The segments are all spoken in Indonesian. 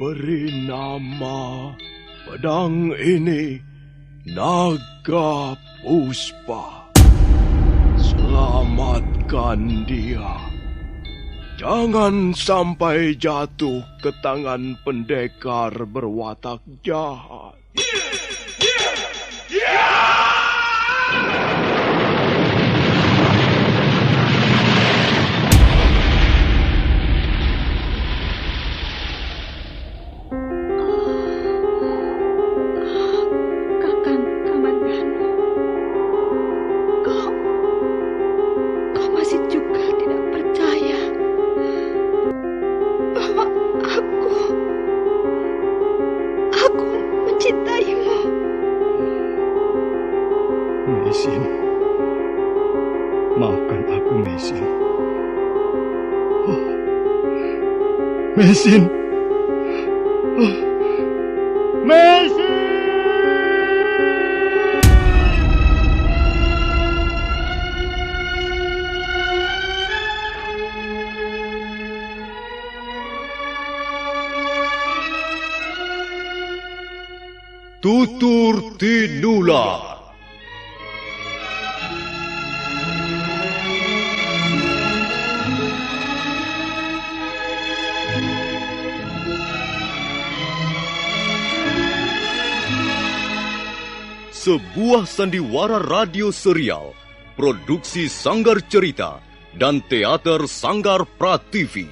Beri nama pedang ini Naga Puspa. Selamatkan dia. Jangan sampai jatuh ke tangan pendekar berwatak jahat. Mesin, maafkan aku, Mesin. Mesin, Mesin. Tutur Tinula. Sebuah sandiwara radio serial, produksi Sanggar Cerita dan Teater Sanggar Prativi.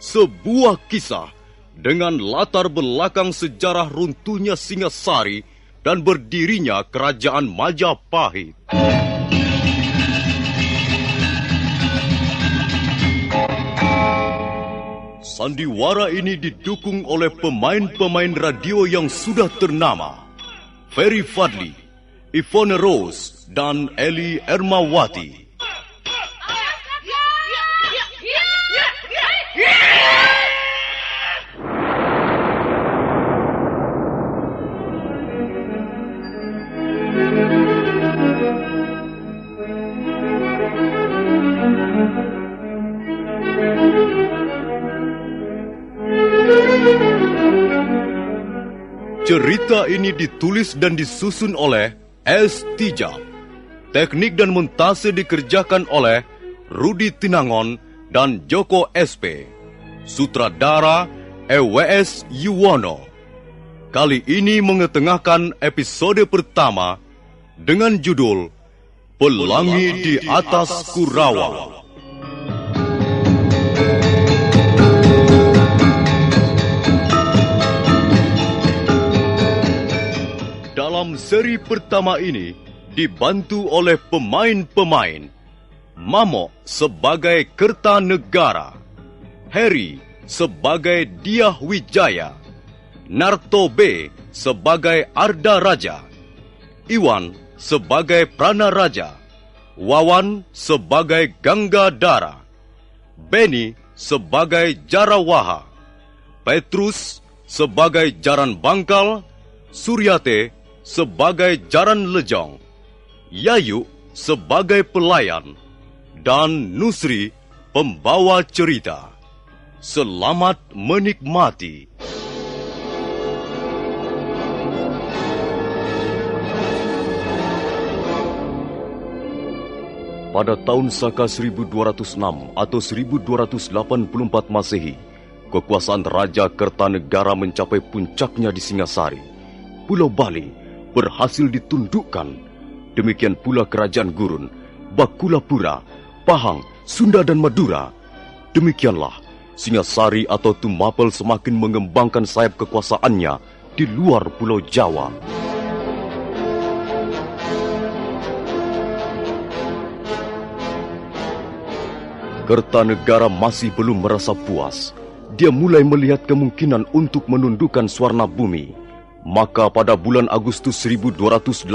Sebuah kisah dengan latar belakang sejarah runtuhnya Singasari dan berdirinya Kerajaan Majapahit. Sandiwara ini didukung oleh pemain-pemain radio yang sudah ternama. Ferry Fadli, Ivone Rose, dan Eli Ermawati. Cerita ini ditulis dan disusun oleh S. Tijab. Teknik dan montase dikerjakan oleh Rudi Tinangon dan Joko SP. Sutradara EWS Yuwono. Kali ini mengetengahkan episode pertama dengan judul Pelangi di Atas Kurawa. Dalam seri pertama ini dibantu oleh pemain-pemain Mamo sebagai Kertanegara, Harry sebagai Diah Wijaya, Narto B sebagai Arda Raja, Iwan sebagai Prana Raja, Wawan sebagai Gangga Dara, Benny sebagai Jarawaha, Petrus sebagai Jaran Bangkal, Suryate sebagai Jaran Lejong, Yayu sebagai pelayan, dan Nusri pembawa cerita. Selamat menikmati. Pada tahun Saka 1206 atau 1284 Masehi, kekuasaan Raja Kertanegara mencapai puncaknya di Singasari. Pulau Bali berhasil ditundukkan. Demikian pula Kerajaan Gurun, Bakulapura, Pahang, Sunda dan Madura. Demikianlah Singasari atau Tumapel semakin mengembangkan sayap kekuasaannya di luar Pulau Jawa. Kertanegara masih belum merasa puas. Dia mulai melihat kemungkinan untuk menundukkan Swarnabumi. Maka pada bulan Agustus 1286,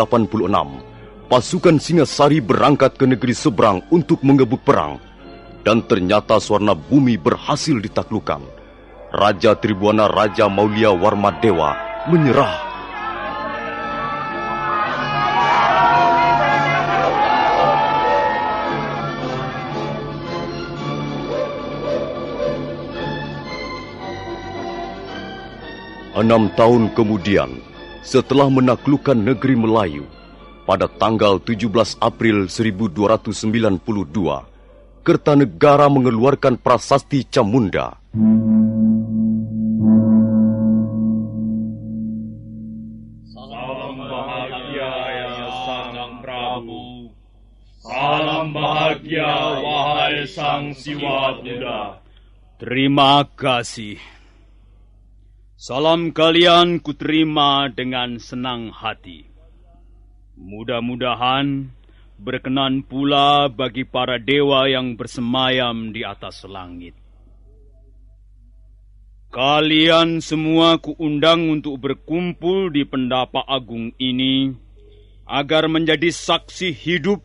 pasukan Singasari berangkat ke negeri seberang untuk mengebut perang. Dan ternyata Swarnabumi berhasil ditaklukkan. Raja Tribuana Raja Maulia Warmadewa menyerah. 6 tahun kemudian, setelah menaklukkan negeri Melayu, pada tanggal 17 April 1292, Kertanegara mengeluarkan prasasti Camunda. Salam bahagia ya Sang Prabu. Salam bahagia wahai Sang Siwa Buddha. Terima kasih. Salam kalian kuterima dengan senang hati. Mudah-mudahan berkenan pula bagi para dewa yang bersemayam di atas langit. Kalian semua kuundang untuk berkumpul di Pendapa Agung ini agar menjadi saksi hidup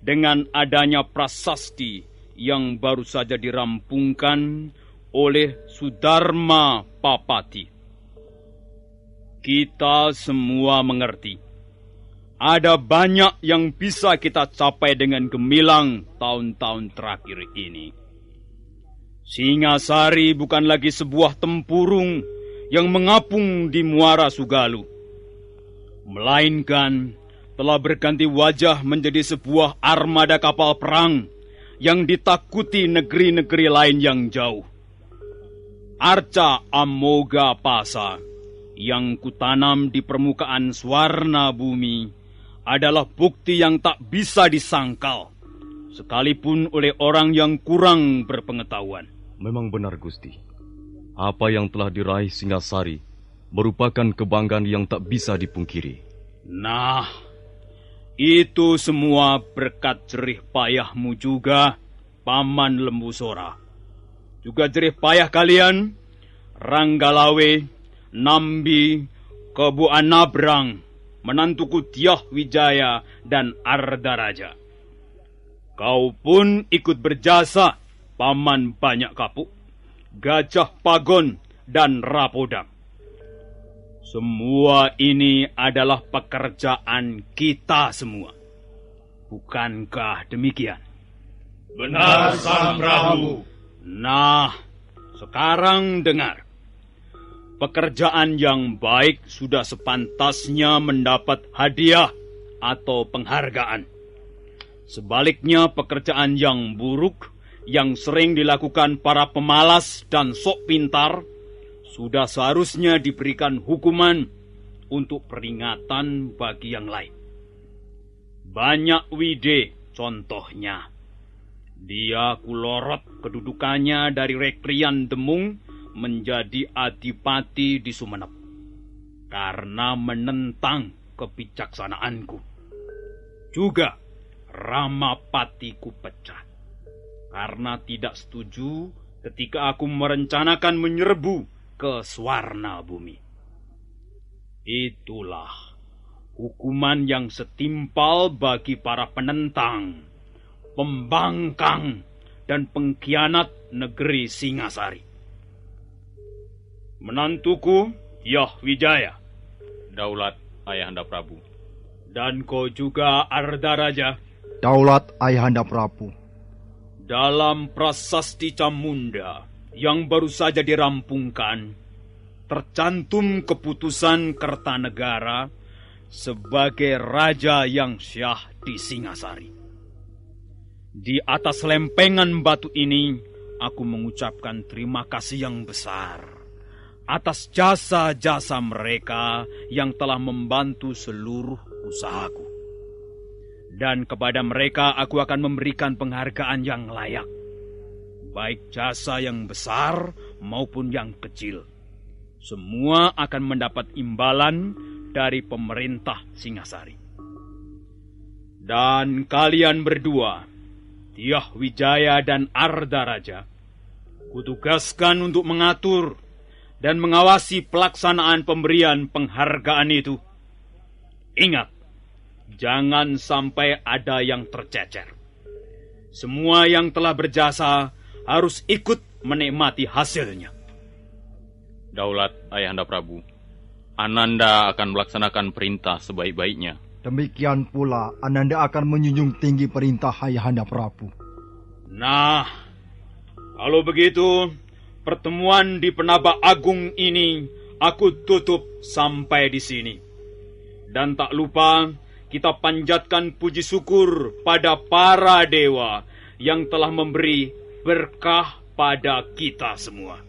dengan adanya prasasti yang baru saja dirampungkan oleh Sudarma Papati. Kita semua mengerti, ada banyak yang bisa kita capai dengan gemilang tahun-tahun terakhir ini. Singasari bukan lagi sebuah tempurung yang mengapung di Muara Sugalu, melainkan telah berganti wajah menjadi sebuah armada kapal perang yang ditakuti negeri-negeri lain yang jauh. Arca Amoga Pasa yang kutanam di permukaan Swarna Bumi adalah bukti yang tak bisa disangkal, sekalipun oleh orang yang kurang berpengetahuan. Memang benar, Gusti. Apa yang telah diraih Singasari merupakan kebanggaan yang tak bisa dipungkiri. Nah, itu semua berkat jerih payahmu juga, Paman Lembusora. Juga jerih payah kalian, Ranggalawe, Nambi, Kebu Anabrang, menantuku Tiah Wijaya dan Ardaraja. Kau pun ikut berjasa, Paman Banyak Kapuk, Gajah Pagon, dan Rapodang. Semua ini adalah pekerjaan kita semua. Bukankah demikian? Benar, Sang Prabu. Nah, sekarang dengar. Pekerjaan yang baik sudah sepantasnya mendapat hadiah atau penghargaan. Sebaliknya, pekerjaan yang buruk yang sering dilakukan para pemalas dan sok pintar sudah seharusnya diberikan hukuman untuk peringatan bagi yang lain. Banyak Wide contohnya. Dia kulorot kedudukannya dari Rekrian Demung menjadi adipati di Sumenep karena menentang kebijaksanaanku. Juga Ramapatiku pecat karena tidak setuju ketika aku merencanakan menyerbu ke Swarna Bumi. Itulah hukuman yang setimpal bagi para penentang, pembangkang, dan pengkhianat negeri Singasari. Menantuku, Yah Wijaya. Daulat Ayahanda Prabu. Dan kau juga, Ardaraja. Daulat Ayahanda Prabu. Dalam prasasti Camunda yang baru saja dirampungkan, tercantum keputusan Kertanegara sebagai raja yang syah di Singasari. Di atas lempengan batu ini, aku mengucapkan terima kasih yang besar atas jasa-jasa mereka yang telah membantu seluruh usahaku. Dan kepada mereka aku akan memberikan penghargaan yang layak, baik jasa yang besar maupun yang kecil. Semua akan mendapat imbalan dari pemerintah Singasari. Dan kalian berdua, Tiah Wijaya dan Ardaraja, kutugaskan untuk mengatur dan mengawasi pelaksanaan pemberian penghargaan itu. Ingat, jangan sampai ada yang tercecer. Semua yang telah berjasa harus ikut menikmati hasilnya. Daulat Ayahanda Prabu, Ananda akan melaksanakan perintah sebaik-baiknya. Demikian pula Ananda akan menjunjung tinggi perintah Ayahanda Prabu. Nah, kalau begitu, pertemuan di Pendapa Agung ini aku tutup sampai di sini. Dan tak lupa, kita panjatkan puji syukur pada para dewa yang telah memberi berkah pada kita semua.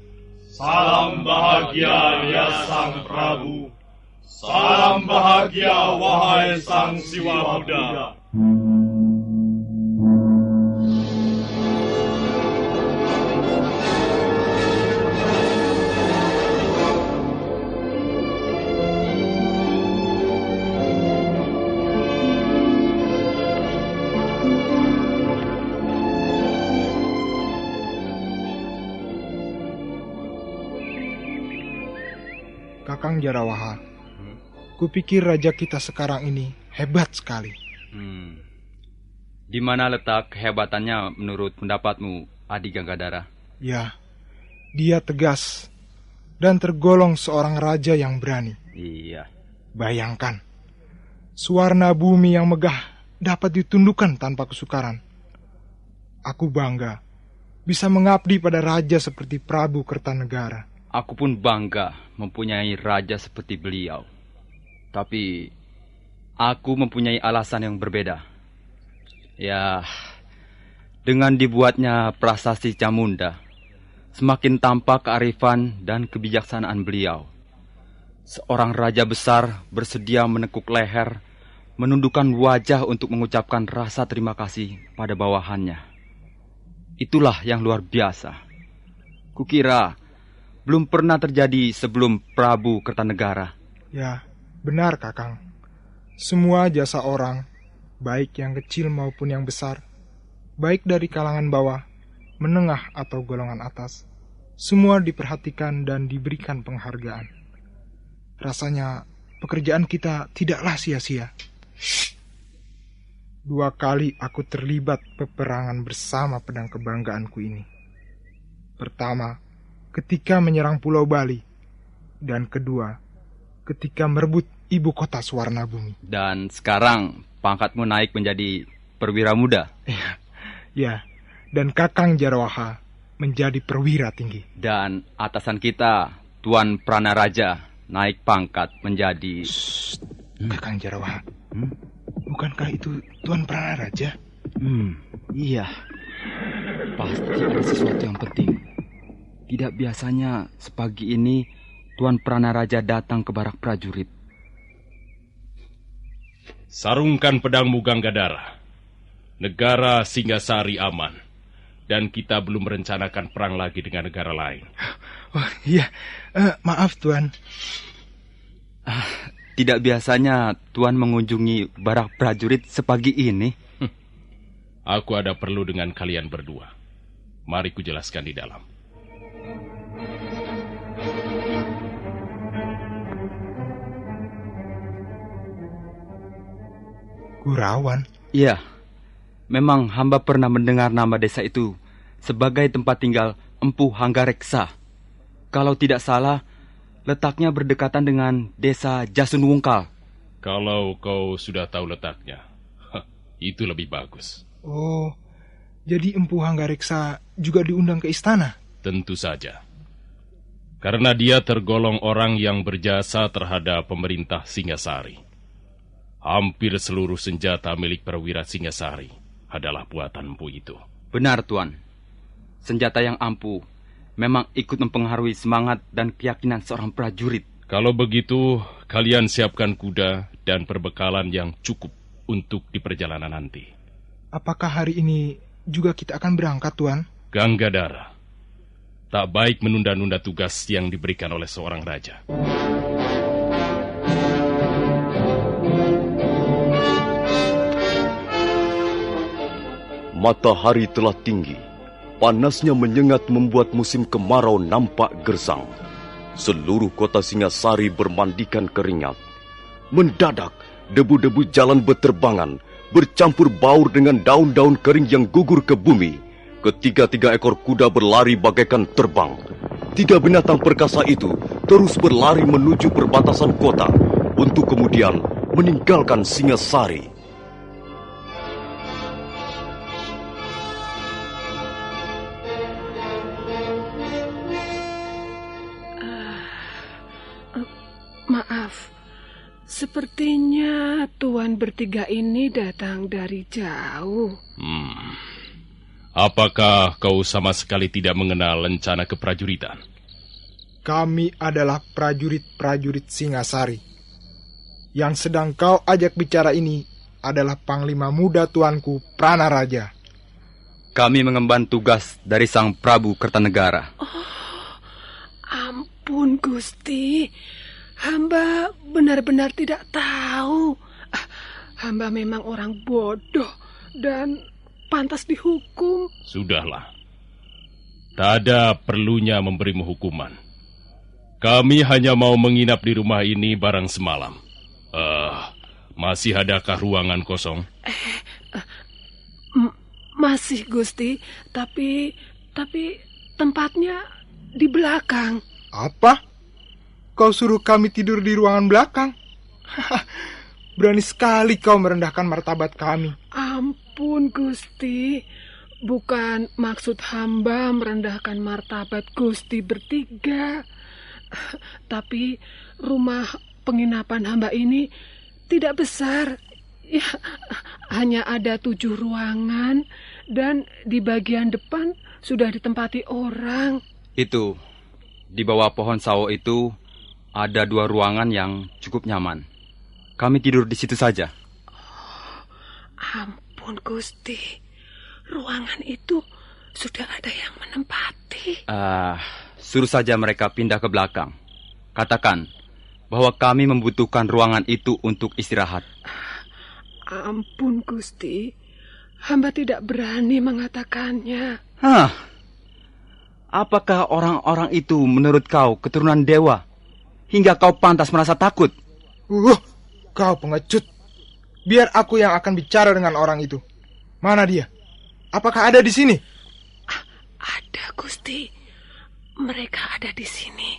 Salam bahagia ya Sang Prabu. Salam bahagia wahai Sang Siwa Muda. Kakang Jarawaha, kupikir raja kita sekarang ini hebat sekali. Di mana letak kehebatannya menurut pendapatmu, Adi Ganggadara? Ya, dia tegas dan tergolong seorang raja yang berani. Iya. Bayangkan, Swarna Bumi yang megah dapat ditundukkan tanpa kesukaran. Aku bangga bisa mengabdi pada raja seperti Prabu Kertanegara. Aku pun bangga mempunyai raja seperti beliau. Tapi aku mempunyai alasan yang berbeda. Ya, dengan dibuatnya prasasti Camunda, semakin tampak kearifan dan kebijaksanaan beliau. Seorang raja besar bersedia menekuk leher, menundukkan wajah untuk mengucapkan rasa terima kasih pada bawahannya. Itulah yang luar biasa. Kukira belum pernah terjadi sebelum Prabu Kertanegara. Ya, benar Kakang. Semua jasa orang, baik yang kecil maupun yang besar, baik dari kalangan bawah, menengah atau golongan atas, semua diperhatikan dan diberikan penghargaan. Rasanya pekerjaan kita tidaklah sia-sia. 2 kali aku terlibat peperangan bersama pedang kebanggaanku ini. Pertama, ketika menyerang Pulau Bali, dan kedua, ketika merebut ibu kota Swarna Bumi. Dan sekarang pangkatmu naik menjadi perwira muda. Ya, dan Kakang Jarawaha menjadi perwira tinggi. Dan atasan kita, Tuan Pranaraja, naik pangkat menjadi... Kakang Jarawaha, bukankah itu Tuan Pranaraja? Iya. Pasti ada sesuatu yang penting. Tidak biasanya sepagi ini Tuan Pranaraja datang ke barak prajurit. Sarungkan pedangmu Ganggadara. Negara Singasari aman. Dan kita belum merencanakan perang lagi dengan negara lain. Oh iya, maaf Tuan. Tidak biasanya Tuan mengunjungi barak prajurit sepagi ini. Aku ada perlu dengan kalian berdua. Mari kujelaskan di dalam. Gurawan? Iya, memang hamba pernah mendengar nama desa itu sebagai tempat tinggal Empu Hanggareksa. Kalau tidak salah, letaknya berdekatan dengan desa Jasun Wungkal. Kalau kau sudah tahu letaknya, itu lebih bagus. Oh, jadi Empu Hanggareksa juga diundang ke istana? Tentu saja. Karena dia tergolong orang yang berjasa terhadap pemerintah Singasari. Hampir seluruh senjata milik perwira Singasari adalah buatan Empu itu. Benar, Tuan. Senjata yang ampuh memang ikut mempengaruhi semangat dan keyakinan seorang prajurit. Kalau begitu, kalian siapkan kuda dan perbekalan yang cukup untuk di perjalanan nanti. Apakah hari ini juga kita akan berangkat, Tuan? Ganggadara, tak baik menunda-nunda tugas yang diberikan oleh seorang raja. Matahari telah tinggi. Panasnya menyengat membuat musim kemarau nampak gersang. Seluruh kota Singasari bermandikan keringat. Mendadak, debu-debu jalan berterbangan, bercampur baur dengan daun-daun kering yang gugur ke bumi. Ketiga-tiga ekor kuda berlari bagaikan terbang. 3 binatang perkasa itu terus berlari menuju perbatasan kota untuk kemudian meninggalkan Singasari. Maaf, sepertinya tuan bertiga ini datang dari jauh. Apakah kau sama sekali tidak mengenal lencana keprajuritan? Kami adalah prajurit-prajurit Singasari. Yang sedang kau ajak bicara ini adalah Panglima Muda Tuanku Pranaraja. Kami mengemban tugas dari Sang Prabu Kertanegara. Ampun, Gusti. Hamba benar-benar tidak tahu. Hamba memang orang bodoh dan pantas dihukum. Sudahlah. Tak ada perlunya memberimu hukuman. Kami hanya mau menginap di rumah ini barang semalam. Masih adakah ruangan kosong? Masih, Gusti. Tapi tempatnya di belakang. Apa? Kau suruh kami tidur di ruangan belakang? Berani sekali kau merendahkan martabat kami. Ampun, Gusti. Bukan maksud hamba merendahkan martabat Gusti bertiga. Tapi rumah penginapan hamba ini tidak besar. Ya, hanya ada 7 ruangan dan di bagian depan sudah ditempati orang. Itu, di bawah pohon sawo itu ada 2 ruangan yang cukup nyaman. Kami tidur di situ saja. Ampun, Gusti. Ruangan itu sudah ada yang menempati. Suruh saja mereka pindah ke belakang. Katakan bahwa kami membutuhkan ruangan itu untuk istirahat. Ampun, Gusti. Hamba tidak berani mengatakannya. Apakah orang-orang itu menurut kau keturunan dewa? Hingga kau pantas merasa takut? Kau pengecut. Biar aku yang akan bicara dengan orang itu. Mana dia? Apakah ada di sini? Ada, Gusti. Mereka ada di sini.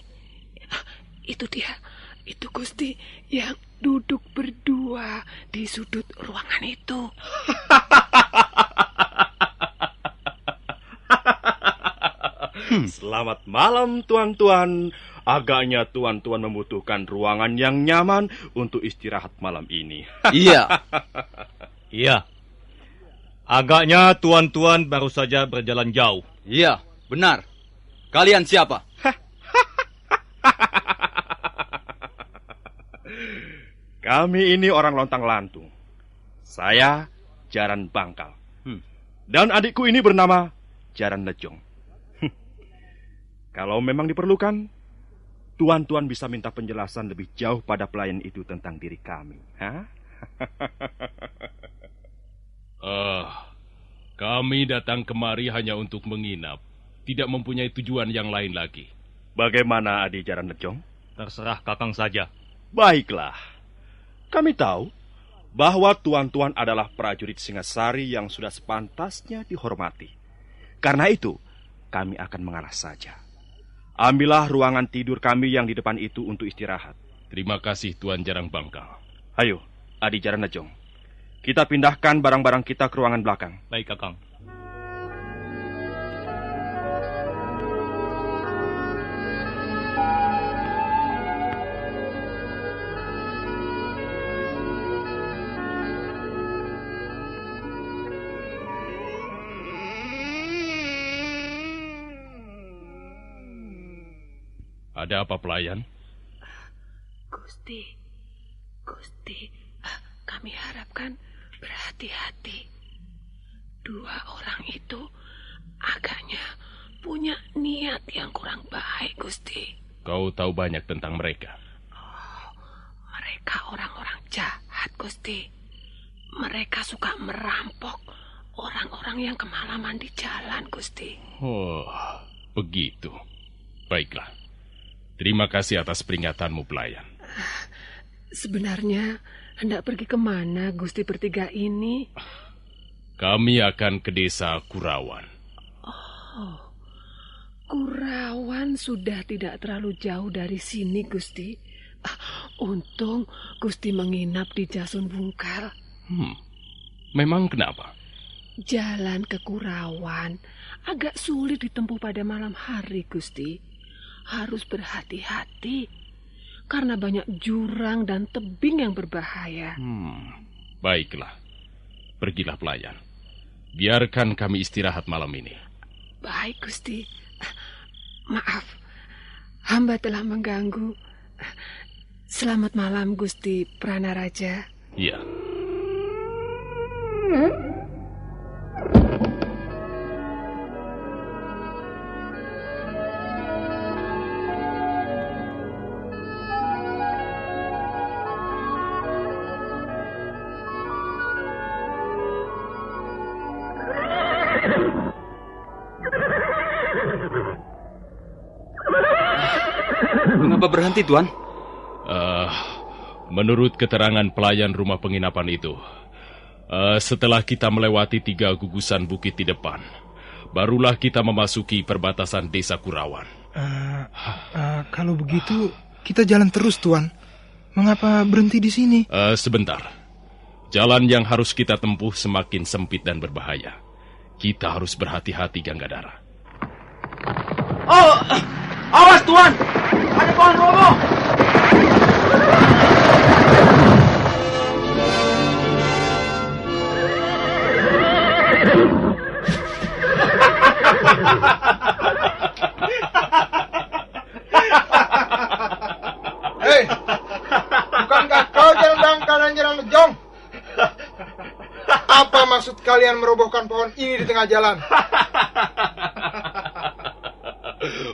Itu dia. Itu Gusti yang duduk berdua di sudut ruangan itu. Selamat malam, tuan-tuan. Agaknya tuan-tuan membutuhkan ruangan yang nyaman untuk istirahat malam ini. Iya. Iya. Agaknya tuan-tuan baru saja berjalan jauh. Iya, benar. Kalian siapa? Kami ini orang lontang-lantung. Saya Jaran Bangkal. Dan adikku ini bernama Jaran Lejong. Kalau memang diperlukan, tuan-tuan bisa minta penjelasan lebih jauh pada pelayan itu tentang diri kami. Kami datang kemari hanya untuk menginap. Tidak mempunyai tujuan yang lain lagi. Bagaimana, Adik Jaran Lejong? Terserah Kakang saja. Baiklah. Kami tahu bahwa tuan-tuan adalah prajurit Singasari yang sudah sepantasnya dihormati. Karena itu, kami akan mengalah saja. Ambillah ruangan tidur kami yang di depan itu untuk istirahat. Terima kasih, Tuan Jarang Bangkal. Ayo, Adik Jaran Lejong. Kita pindahkan barang-barang kita ke ruangan belakang. Baik, Kakang. Ada apa, pelayan? Gusti, kami harapkan berhati-hati. 2 orang itu agaknya punya niat yang kurang baik, Gusti. Kau tahu banyak tentang mereka? Mereka orang-orang jahat, Gusti. Mereka suka merampok orang-orang yang kemalaman di jalan, Gusti. Oh, begitu. Baiklah. Terima kasih atas peringatanmu, pelayan. Sebenarnya hendak pergi kemana Gusti bertiga ini? Kami akan ke desa Kurawan. Oh, Kurawan sudah tidak terlalu jauh dari sini, Gusti. Untung Gusti menginap di Jasun Bungkal. Memang kenapa? Jalan ke Kurawan agak sulit ditempuh pada malam hari, Gusti. Harus berhati-hati. karena banyak jurang dan tebing yang berbahaya. Baiklah. Pergilah pelayan. Biarkan kami istirahat malam ini. Baik, Gusti. Maaf, hamba telah mengganggu. Selamat malam, Gusti Pranaraja. Iya. Mengapa berhenti, Tuan? Menurut keterangan pelayan rumah penginapan itu, setelah kita melewati 3 gugusan bukit di depan, barulah kita memasuki perbatasan desa Kurawan. Kalau begitu, kita jalan terus, Tuan. Mengapa berhenti di sini? Sebentar. Jalan yang harus kita tempuh semakin sempit dan berbahaya. Kita harus berhati-hati, Ganggadara. Oh, awas, Tuan! Ada pohon roboh! Hei, bukankah kau Jaran Bangkal dan Jaran Lejong? Apa maksud kalian merobohkan pohon ini di tengah jalan?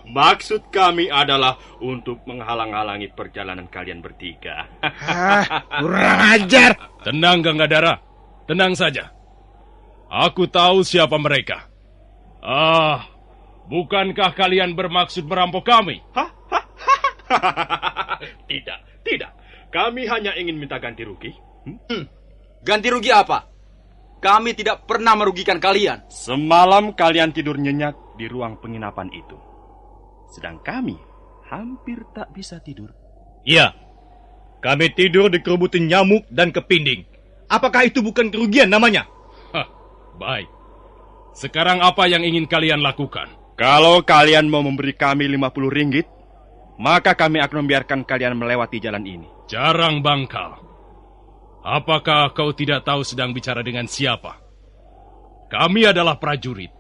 Maksud kami adalah untuk menghalang-halangi perjalanan kalian bertiga. Kurang ajar. Tenang, Ganggadara. Tenang saja. Aku tahu siapa mereka. Bukankah kalian bermaksud merampok kami? Tidak. Kami hanya ingin minta ganti rugi. Ganti rugi apa? Kami tidak pernah merugikan kalian. Semalam kalian tidur nyenyak di ruang penginapan itu. Sedang kami hampir tak bisa tidur. Iya, kami tidur di kerubutan nyamuk dan kepinding. Apakah itu bukan kerugian namanya? Baik. Sekarang apa yang ingin kalian lakukan? Kalau kalian mau memberi kami 50 ringgit, maka kami akan membiarkan kalian melewati jalan ini. Jarang Bangkal. Apakah kau tidak tahu sedang bicara dengan siapa? Kami adalah prajurit.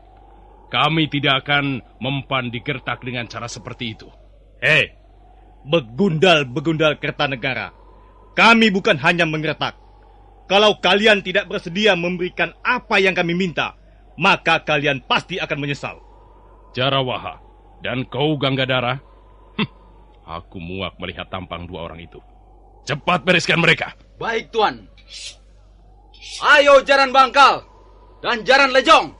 Kami tidak akan mempan digertak dengan cara seperti itu. Begundal-begundal Kertanegara. Kami bukan hanya menggertak. Kalau kalian tidak bersedia memberikan apa yang kami minta, maka kalian pasti akan menyesal. Jarawaha dan kau Ganggadara, aku muak melihat tampang 2 orang itu. Cepat bereskan mereka. Baik, Tuan. Ayo Jaran Bangkal dan Jaran Lejong.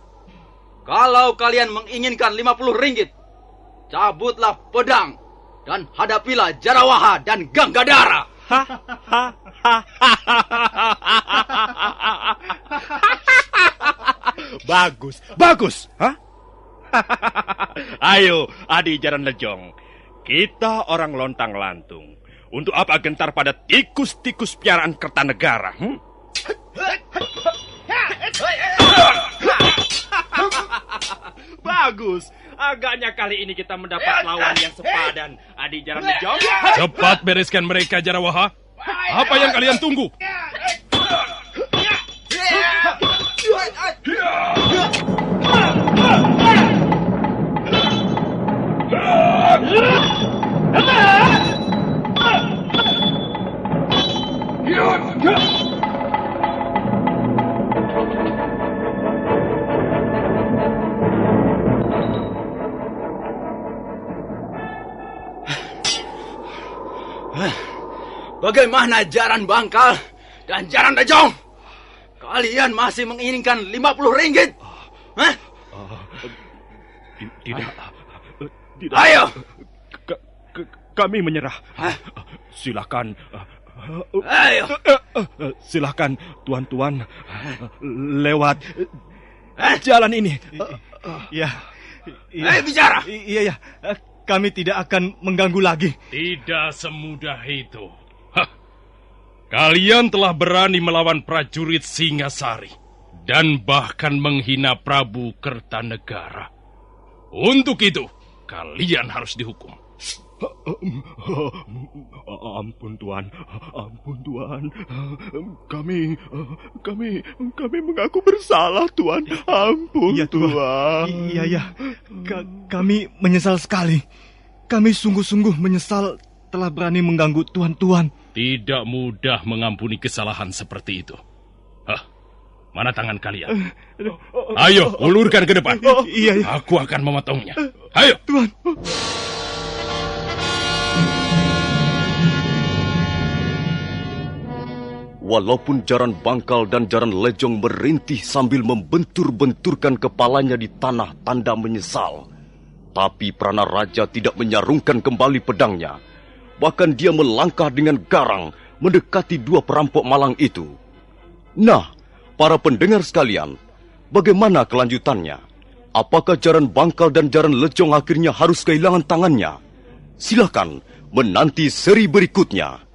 Kalau kalian menginginkan 50 ringgit, cabutlah pedang dan hadapilah Jarawaha dan Ganggadara. Bagus. Ayo, Adi Jaran Lejong. Kita orang lontang-lantung. Untuk apa gentar pada tikus-tikus piaraan Kertanegara? Bagus. Agaknya kali ini kita mendapat lawan yang sepadan. Adi Jaran Lejong. Cepat bereskan mereka, Jarawaha. Apa yang kalian tunggu? Bagaimana Jaran Bangkal dan Jaran Lejong? Kalian masih menginginkan 50 ringgit? Tidak. Ayo. Kami menyerah. Silakan. Ayo. Silakan tuan-tuan lewat jalan ini. Iya. Ayo bicara. Iya. Kami tidak akan mengganggu lagi. Tidak semudah itu. Kalian telah berani melawan prajurit Singasari dan bahkan menghina Prabu Kertanegara. Untuk itu, kalian harus dihukum. Ampun Tuan. Kami mengaku bersalah Tuan. Ampun Iya, Tuan. Iya. Kami menyesal sekali. Kami sungguh-sungguh menyesal telah berani mengganggu tuan-tuan. Tidak mudah mengampuni kesalahan seperti itu. Mana tangan kalian? Ayo, ulurkan ke depan. Iya. Aku akan memotongnya. Ayo. Tuan. Walaupun Jaran Bangkal dan Jaran Lejong merintih sambil membentur-benturkan kepalanya di tanah tanda menyesal, tapi Prana Raja tidak menyarungkan kembali pedangnya. Bahkan dia melangkah dengan garang mendekati dua perampok malang itu. Nah, para pendengar sekalian, bagaimana kelanjutannya? Apakah Jaran Bangkal dan Jaran Lejong akhirnya harus kehilangan tangannya? Silakan menanti seri berikutnya.